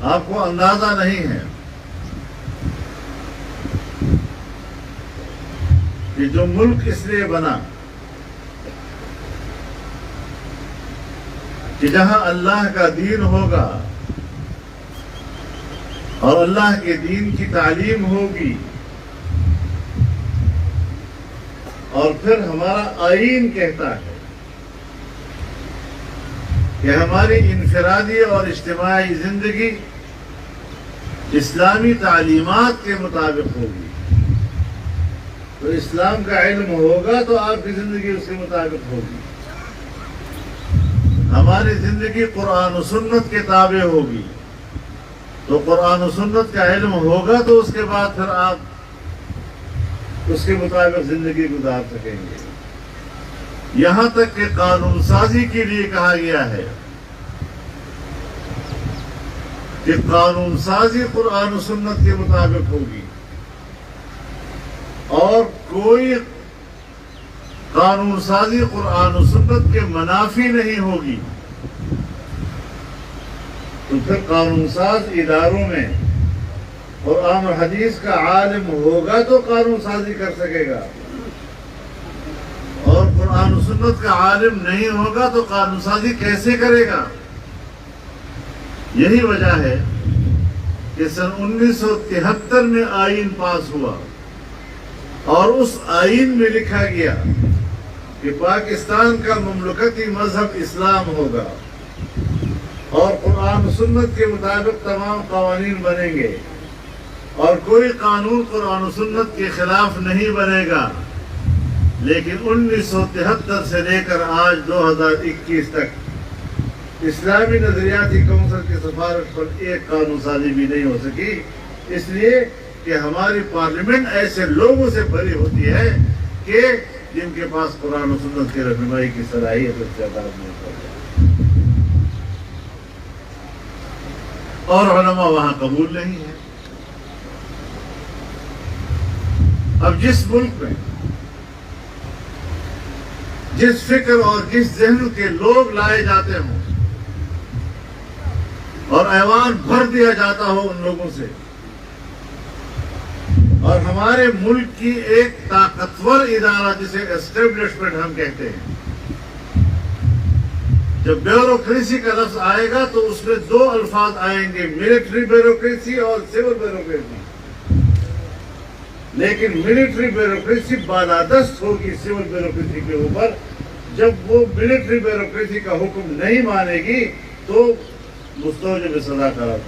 آپ کو اندازہ نہیں ہے کہ جو ملک اس لیے بنا کہ جہاں اللہ کا دین ہوگا اور اللہ کے دین کی تعلیم ہوگی، اور پھر ہمارا آئین کہتا ہے کہ ہماری انفرادی اور اجتماعی زندگی اسلامی تعلیمات کے مطابق ہوگی، تو اسلام کا علم ہوگا تو آپ کی زندگی اس کے مطابق ہوگی۔ ہماری زندگی قرآن و سنت کے تابع ہوگی، تو قرآن و سنت کا علم ہوگا تو اس کے بعد پھر آپ اس کے مطابق زندگی گزار سکیں گے۔ یہاں تک کہ قانون سازی کے لیے کہا گیا ہے کہ قانون سازی قرآن و سنت کے مطابق ہوگی، اور کوئی قانون سازی قرآن و سنت کے منافی نہیں ہوگی، تو پھر قانون ساز اداروں میں قرآن و حدیث کا عالم ہوگا تو قانون سازی کر سکے گا، اور قرآن و سنت کا عالم نہیں ہوگا تو قانون سازی کیسے کرے گا؟ یہی وجہ ہے کہ سن 1973 میں آئین پاس ہوا، اور اس آئین میں لکھا گیا کہ پاکستان کا مملکتی مذہب اسلام ہوگا، اور قرآن و سنت کے مطابق تمام قوانین بنیں گے، اور کوئی قانون قرآن و سنت کے خلاف نہیں بنے گا۔ لیکن 1973 سے لے کر آج 2021 تک اسلامی نظریاتی کونسل کی سفارش پر ایک قانون سازی بھی نہیں ہو سکی، اس لیے کہ ہماری پارلیمنٹ ایسے لوگوں سے بھری ہوتی ہے کہ جن کے پاس قرآن و سنت کی رہنمائی کی صلاحیت استعداد نہیں ہوتی، اور علماء وہاں قبول نہیں ہے۔ اب جس ملک میں جس فکر اور جس ذہن کے لوگ لائے جاتے ہوں اور ایوان بھر دیا جاتا ہو ان لوگوں سے، اور ہمارے ملک کی ایک طاقتور ادارہ جسے اسٹیبلشمنٹ ہم کہتے ہیں، جب بیوروکریسی کا لفظ آئے گا تو اس میں دو الفاظ آئیں گے، ملٹری بیوروکریسی اور سول بیوروکریسی، لیکن ملٹری بیوروکریسی بالادست ہوگی سول بیوروکریسی کے اوپر۔ جب وہ ملٹری بیوروکریسی کا حکم نہیں مانے گی تو مستوجب سزا قرار